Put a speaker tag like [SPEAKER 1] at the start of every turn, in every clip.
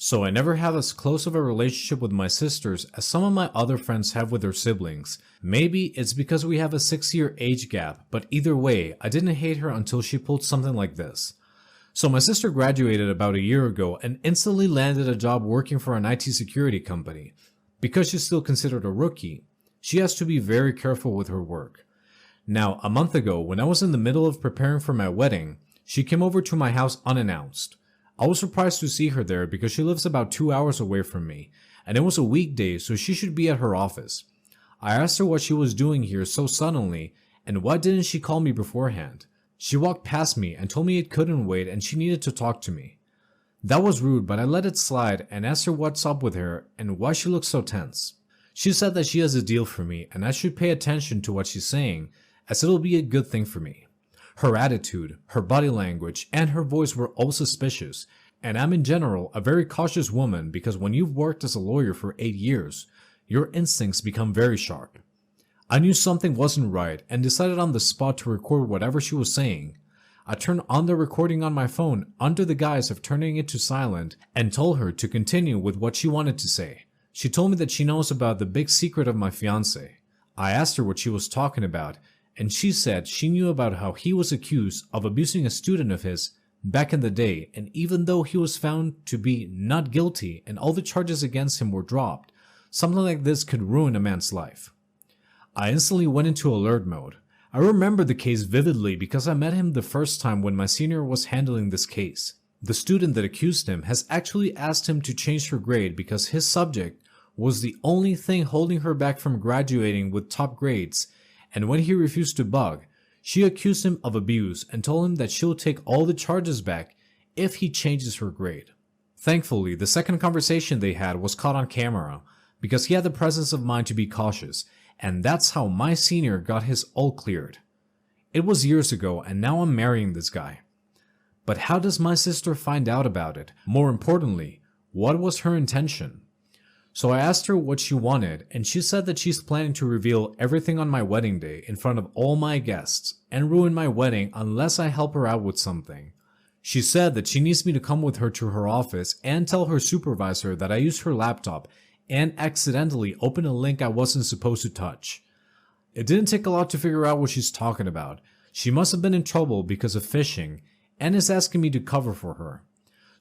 [SPEAKER 1] So I never have as close of a relationship with my sisters as some of my other friends have with their siblings. Maybe it's because we have a 6-year age gap, but either way, I didn't hate her until she pulled something like this. So my sister graduated about a year ago and instantly landed a job working for an IT security company. Because she's still considered a rookie, she has to be very careful with her work. Now, a month ago, when I was in the middle of preparing for my wedding, she came over to my house unannounced. I was surprised to see her there because she lives about 2 hours away from me, and it was a weekday, so she should be at her office. I asked her what she was doing here so suddenly, and why didn't she call me beforehand? She walked past me and told me it couldn't wait and she needed to talk to me. That was rude, but I let it slide and asked her what's up with her and why she looks so tense. She said that she has a deal for me and I should pay attention to what she's saying, as it'll be a good thing for me. Her attitude, her body language, and her voice were all suspicious, and I'm in general a very cautious woman because when you've worked as a lawyer for 8 years, your instincts become very sharp. I knew something wasn't right and decided on the spot to record whatever she was saying. I turned on the recording on my phone under the guise of turning it to silent and told her to continue with what she wanted to say. She told me that she knows about the big secret of my fiancé. I asked her what she was talking about, and she said she knew about how he was accused of abusing a student of his back in the day, and even though he was found to be not guilty and all the charges against him were dropped, something like this could ruin a man's life. I instantly went into alert mode. I remember the case vividly because I met him the first time when my senior was handling this case. The student that accused him has actually asked him to change her grade because his subject was the only thing holding her back from graduating with top grades, and when he refused to bug, she accused him of abuse and told him that she'll take all the charges back if he changes her grade. Thankfully, the second conversation they had was caught on camera because he had the presence of mind to be cautious, and that's how my senior got his all cleared. It was years ago and now I'm marrying this guy. But how does my sister find out about it? More importantly, what was her intention? So I asked her what she wanted, and she said that she's planning to reveal everything on my wedding day in front of all my guests and ruin my wedding unless I help her out with something. She said that she needs me to come with her to her office and tell her supervisor that I used her laptop and accidentally opened a link I wasn't supposed to touch. It didn't take a lot to figure out what she's talking about. She must have been in trouble because of phishing and is asking me to cover for her.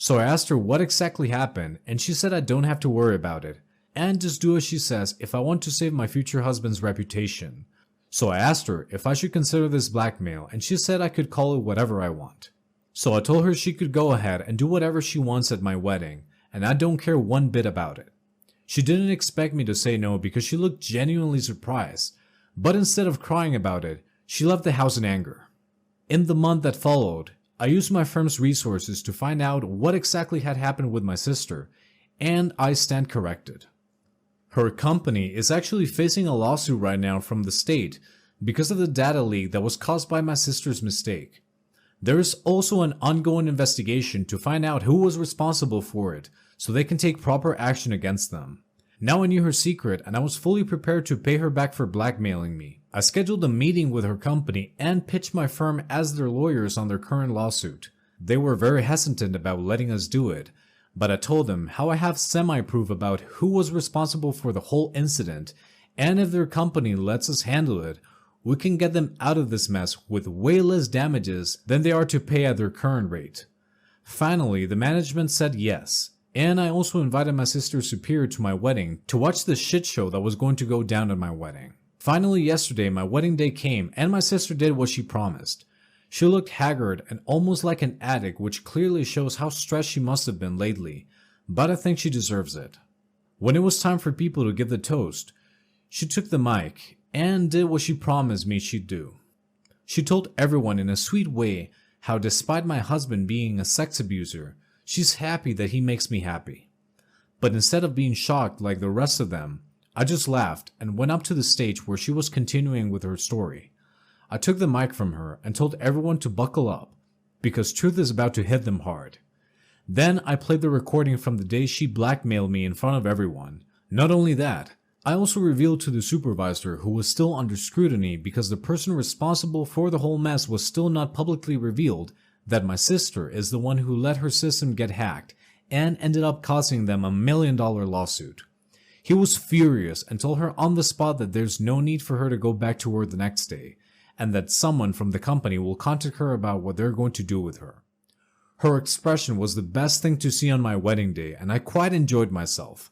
[SPEAKER 1] So I asked her what exactly happened, and she said I don't have to worry about it, and just do as she says if I want to save my future husband's reputation. So I asked her if I should consider this blackmail, and she said I could call it whatever I want. So I told her she could go ahead and do whatever she wants at my wedding, and I don't care one bit about it. She didn't expect me to say no because she looked genuinely surprised, but instead of crying about it, she left the house in anger. In the month that followed, I used my firm's resources to find out what exactly had happened with my sister, and I stand corrected. Her company is actually facing a lawsuit right now from the state because of the data leak that was caused by my sister's mistake. There is also an ongoing investigation to find out who was responsible for it so they can take proper action against them. Now I knew her secret and I was fully prepared to pay her back for blackmailing me. I scheduled a meeting with her company and pitched my firm as their lawyers on their current lawsuit. They were very hesitant about letting us do it, but I told them how I have semi-proof about who was responsible for the whole incident, and if their company lets us handle it, we can get them out of this mess with way less damages than they are to pay at their current rate. Finally, the management said yes, and I also invited my sister's superior to my wedding to watch the shit show that was going to go down at my wedding. Finally, yesterday, my wedding day came and my sister did what she promised. She looked haggard and almost like an addict, which clearly shows how stressed she must have been lately, but I think she deserves it. When it was time for people to give the toast, she took the mic and did what she promised me she'd do. She told everyone in a sweet way how despite my husband being a sex abuser, she's happy that he makes me happy. But instead of being shocked like the rest of them, I just laughed and went up to the stage where she was continuing with her story. I took the mic from her and told everyone to buckle up, because truth is about to hit them hard. Then I played the recording from the day she blackmailed me in front of everyone. Not only that, I also revealed to the supervisor, who was still under scrutiny because the person responsible for the whole mess was still not publicly revealed, that my sister is the one who let her system get hacked and ended up costing them $1 million lawsuit. He was furious and told her on the spot that there's no need for her to go back to work the next day, and that someone from the company will contact her about what they're going to do with her. Her expression was the best thing to see on my wedding day, and I quite enjoyed myself.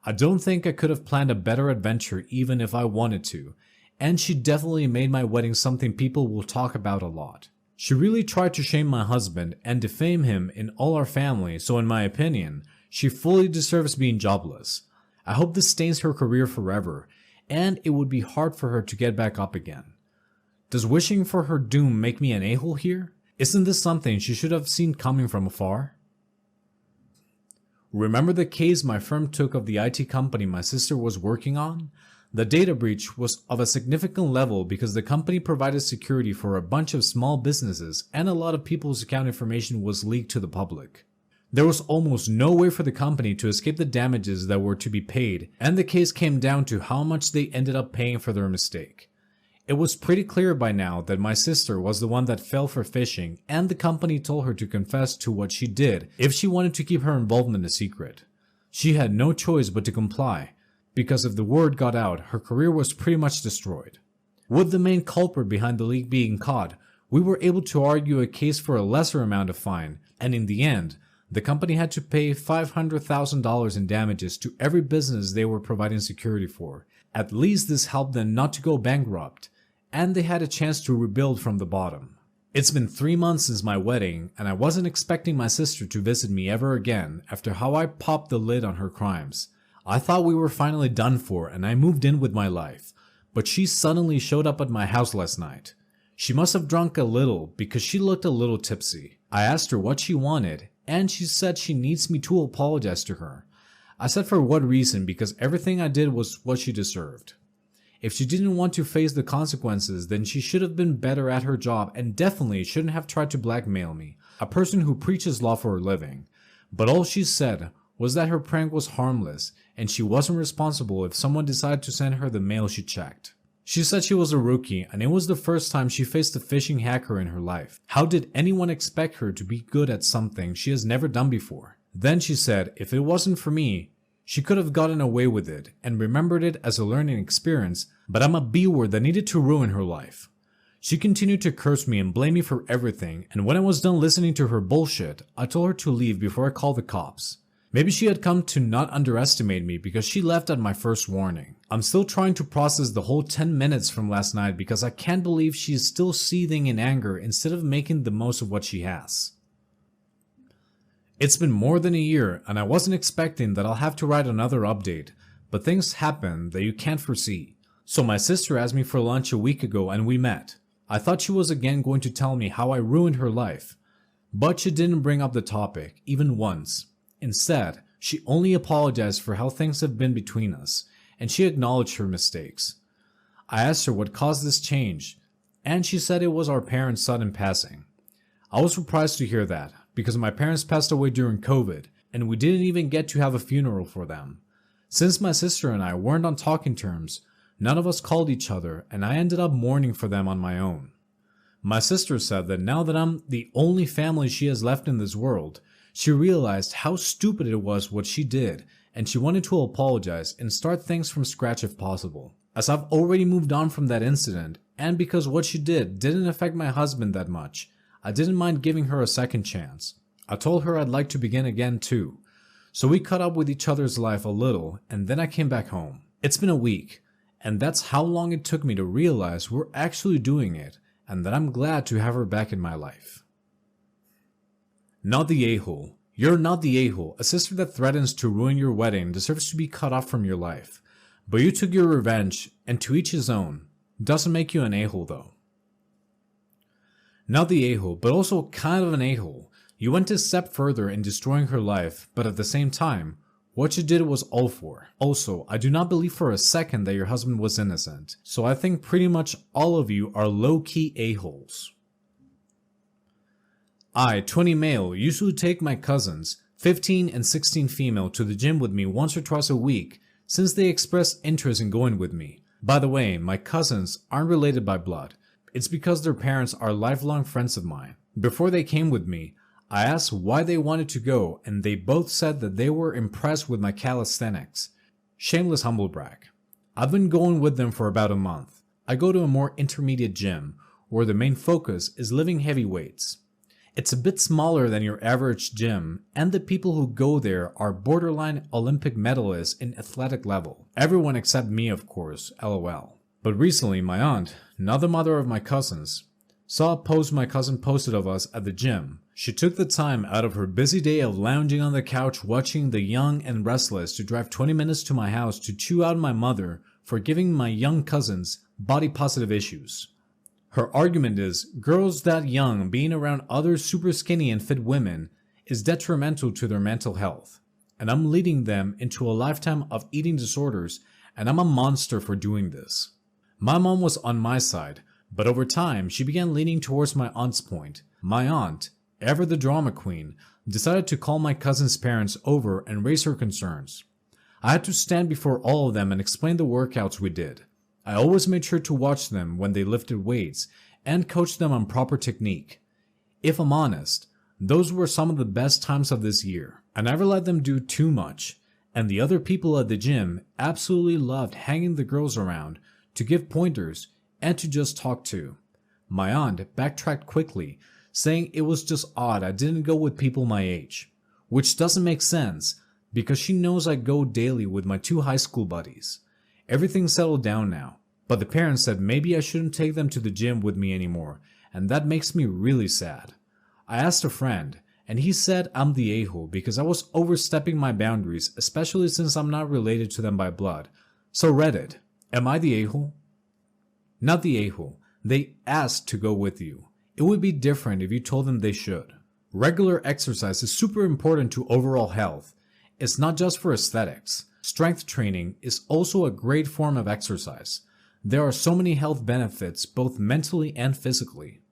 [SPEAKER 1] I don't think I could have planned a better adventure even if I wanted to, and she definitely made my wedding something people will talk about a lot. She really tried to shame my husband and defame him in all our family, so in my opinion, she fully deserves being jobless. I hope this stains her career forever, and it would be hard for her to get back up again. Does wishing for her doom make me an a-hole here? Isn't this something she should have seen coming from afar? Remember the case my firm took of the IT company my sister was working on? The data breach was of a significant level because the company provided security for a bunch of small businesses and a lot of people's account information was leaked to the public. There was almost no way for the company to escape the damages that were to be paid, and the case came down to how much they ended up paying for their mistake. It was pretty clear by now that my sister was the one that fell for phishing, and the company told her to confess to what she did if she wanted to keep her involvement a secret. She had no choice but to comply, because if the word got out, her career was pretty much destroyed. With the main culprit behind the leak being caught, we were able to argue a case for a lesser amount of fine, and in the end, the company had to pay $500,000 in damages to every business they were providing security for. At least this helped them not to go bankrupt, and they had a chance to rebuild from the bottom. It's been 3 months since my wedding, and I wasn't expecting my sister to visit me ever again after how I popped the lid on her crimes. I thought we were finally done for and I moved in with my life, but she suddenly showed up at my house last night. She must have drunk a little because she looked a little tipsy. I asked her what she wanted, and she said she needs me to apologize to her. I said for what reason, because everything I did was what she deserved. If she didn't want to face the consequences, then she should have been better at her job and definitely shouldn't have tried to blackmail me, a person who preaches law for a living. But all she said was that her prank was harmless and she wasn't responsible if someone decided to send her the mail she checked. She said she was a rookie and it was the first time she faced a phishing hacker in her life. How did anyone expect her to be good at something she has never done before? Then she said if it wasn't for me, she could have gotten away with it and remembered it as a learning experience, but I'm a B-word that needed to ruin her life. She continued to curse me and blame me for everything, and when I was done listening to her bullshit, I told her to leave before I called the cops. Maybe she had come to not underestimate me because she left at my first warning. I'm still trying to process the whole 10 minutes from last night because I can't believe she is still seething in anger instead of making the most of what she has. It's been more than a year and I wasn't expecting that I'll have to write another update, but things happen that you can't foresee. So my sister asked me for lunch a week ago and we met. I thought she was again going to tell me how I ruined her life, but she didn't bring up the topic, even once. Instead, she only apologized for how things have been between us, and she acknowledged her mistakes. I asked her what caused this change, and she said it was our parents' sudden passing. I was surprised to hear that, because my parents passed away during COVID, and we didn't even get to have a funeral for them. Since my sister and I weren't on talking terms, none of us called each other, and I ended up mourning for them on my own. My sister said that now that I'm the only family she has left in this world, she realized how stupid it was what she did, and she wanted to apologize and start things from scratch if possible. As I've already moved on from that incident, and because what she did didn't affect my husband that much, I didn't mind giving her a second chance. I told her I'd like to begin again too. So we caught up with each other's life a little, and then I came back home. It's been a week, and that's how long it took me to realize we're actually doing it, and that I'm glad to have her back in my life. Not the a-hole. You're not the a-hole. A sister that threatens to ruin your wedding deserves to be cut off from your life. But you took your revenge, and to each his own. Doesn't make you an a-hole though. Not the a-hole, but also kind of an a-hole. You went a step further in destroying her life, but at the same time, what you did was all for. Also, I do not believe for a second that your husband was innocent, so I think pretty much all of you are low-key a-holes. I, 20 male, usually take my cousins, 15 and 16 female, to the gym with me once or twice a week since they express interest in going with me. By the way, my cousins aren't related by blood. It's because their parents are lifelong friends of mine. Before they came with me, I asked why they wanted to go, and they both said that they were impressed with my calisthenics. Shameless humble brag. I've been going with them for about a month. I go to a more intermediate gym, where the main focus is lifting heavy weights. It's a bit smaller than your average gym, and the people who go there are borderline Olympic medalists in athletic level. Everyone except me, of course, lol. But recently, my aunt, not the mother of my cousins, saw a post my cousin posted of us at the gym. She took the time out of her busy day of lounging on the couch watching The Young and Restless to drive 20 minutes to my house to chew out my mother for giving my young cousins body positive issues. Her argument is, girls that young being around other super skinny and fit women is detrimental to their mental health, and I'm leading them into a lifetime of eating disorders, and I'm a monster for doing this. My mom was on my side, but over time she began leaning towards my aunt's point. My aunt, ever the drama queen, decided to call my cousin's parents over and raise her concerns. I had to stand before all of them and explain the workouts we did. I always made sure to watch them when they lifted weights and coach them on proper technique. If I'm honest, those were some of the best times of this year. I never let them do too much, and the other people at the gym absolutely loved hanging the girls around to give pointers and to just talk to. My aunt backtracked quickly, saying it was just odd I didn't go with people my age, which doesn't make sense because she knows I go daily with my 2 high school buddies. Everything's settled down now, but the parents said maybe I shouldn't take them to the gym with me anymore, and that makes me really sad. I asked a friend, and he said I'm the a-hole because I was overstepping my boundaries, especially since I'm not related to them by blood. So Reddit, am I the a-hole? Not the a-hole. They asked to go with you. It would be different if you told them they should. Regular exercise is super important to overall health. It's not just for aesthetics. Strength training is also a great form of exercise. There are so many health benefits both mentally and physically.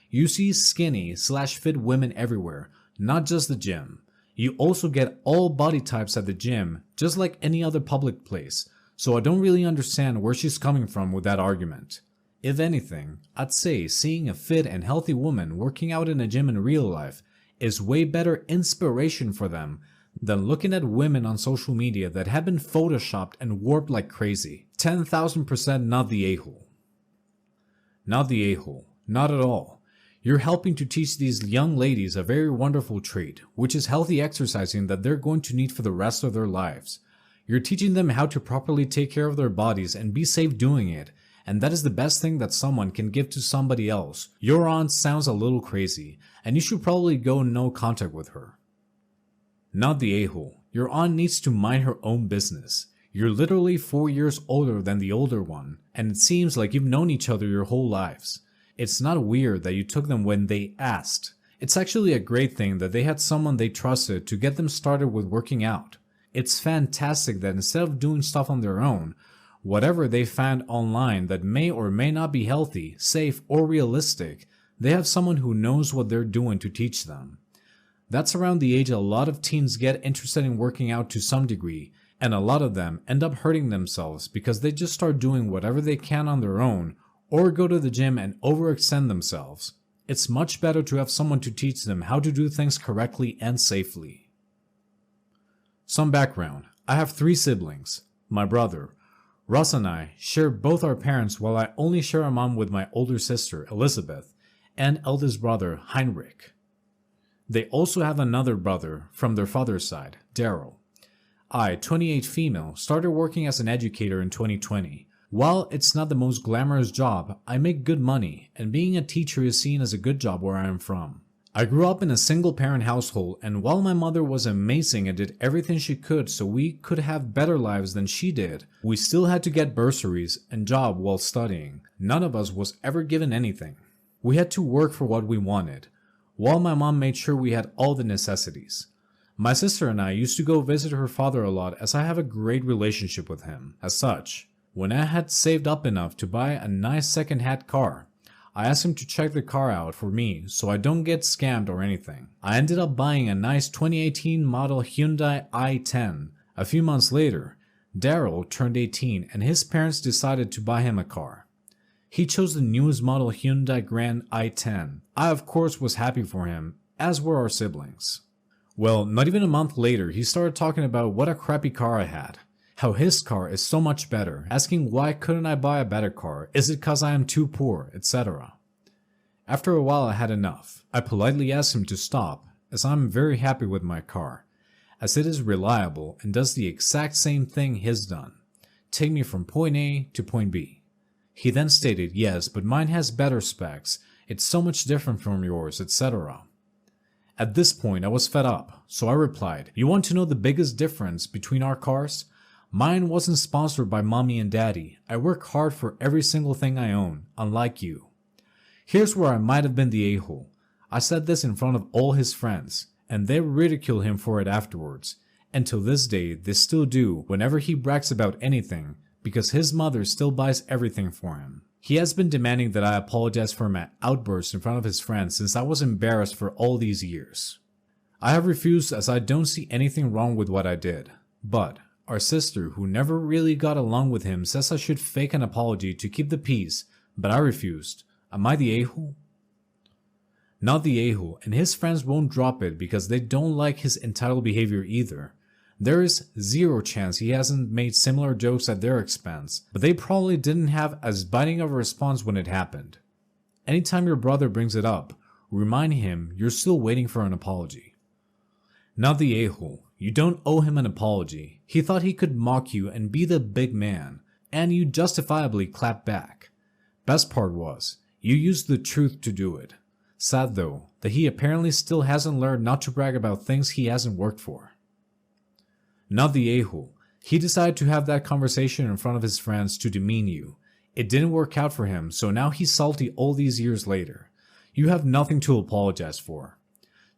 [SPEAKER 1] You see skinny/fit women everywhere, not just the gym. You also get all body types at the gym, just like any other public place, so I don't really understand where she's coming from with that argument. If anything, I'd say seeing a fit and healthy woman working out in a gym in real life is way better inspiration for them than looking at women on social media that have been photoshopped and warped like crazy. 10,000% not the a-hole. Not the a-hole. Not at all. You're helping to teach these young ladies a very wonderful trait, which is healthy exercising that they're going to need for the rest of their lives. You're teaching them how to properly take care of their bodies and be safe doing it, and that is the best thing that someone can give to somebody else. Your aunt sounds a little crazy, and you should probably go no contact with her. Not the a-hole. Your aunt needs to mind her own business. You're literally 4 years older than the older one, and it seems like you've known each other your whole lives. It's not weird that you took them when they asked. It's actually a great thing that they had someone they trusted to get them started with working out. It's fantastic that instead of doing stuff on their own, whatever they found online that may or may not be healthy, safe, or realistic, they have someone who knows what they're doing to teach them. That's around the age a lot of teens get interested in working out to some degree, and a lot of them end up hurting themselves because they just start doing whatever they can on their own or go to the gym and overextend themselves. It's much better to have someone to teach them how to do things correctly and safely. Some background. I have 3 siblings. My brother, Russ, and I share both our parents, while I only share a mom with my older sister, Elizabeth, and eldest brother, Heinrich. They also have another brother from their father's side, Daryl. I, 28 female, started working as an educator in 2020. While it's not the most glamorous job, I make good money, and being a teacher is seen as a good job where I am from. I grew up in a single-parent household, and while my mother was amazing and did everything she could so we could have better lives than she did, we still had to get bursaries and job while studying. None of us was ever given anything. We had to work for what we wanted, while my mom made sure we had all the necessities. My sister and I used to go visit her father a lot as I have a great relationship with him. As such, when I had saved up enough to buy a nice second-hand car, I asked him to check the car out for me so I don't get scammed or anything. I ended up buying a nice 2018 model Hyundai i10. A few months later, Daryl turned 18 and his parents decided to buy him a car. He chose the newest model Hyundai Grand i10. I of course was happy for him, as were our siblings. Well, not even a month later, he started talking about what a crappy car I had. How his car is so much better, asking why couldn't I buy a better car, is it cause I am too poor, etc. After a while I had enough. I politely asked him to stop, as I am very happy with my car, as it is reliable and does the exact same thing his done. Take me from point A to point B. He then stated, yes, but mine has better specs, it's so much different from yours, etc. At this point I was fed up, so I replied, you want to know the biggest difference between our cars? Mine wasn't sponsored by mommy and daddy. I work hard for every single thing I own, unlike you. Here's where I might have been the a-hole. I said this in front of all his friends, and they ridiculed him for it afterwards. And till this day, they still do whenever he brags about anything, because his mother still buys everything for him. He has been demanding that I apologize for my outburst in front of his friends since I was embarrassed for all these years. I have refused as I don't see anything wrong with what I did, but our sister, who never really got along with him, says I should fake an apology to keep the peace, but I refused. Am I the a-hole? Not the a-hole, and his friends won't drop it because they don't like his entitled behavior either. There is zero chance he hasn't made similar jokes at their expense, but they probably didn't have as biting of a response when it happened. Anytime your brother brings it up, remind him you're still waiting for an apology. Not the a-hole. You don't owe him an apology. He thought he could mock you and be the big man, and you justifiably clapped back. Best part was, you used the truth to do it. Sad though, that he apparently still hasn't learned not to brag about things he hasn't worked for. Not the a-hole. He decided to have that conversation in front of his friends to demean you. It didn't work out for him, so now he's salty all these years later. You have nothing to apologize for.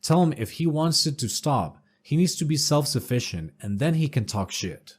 [SPEAKER 1] Tell him if he wants it to stop, he needs to be self-sufficient and then he can talk shit.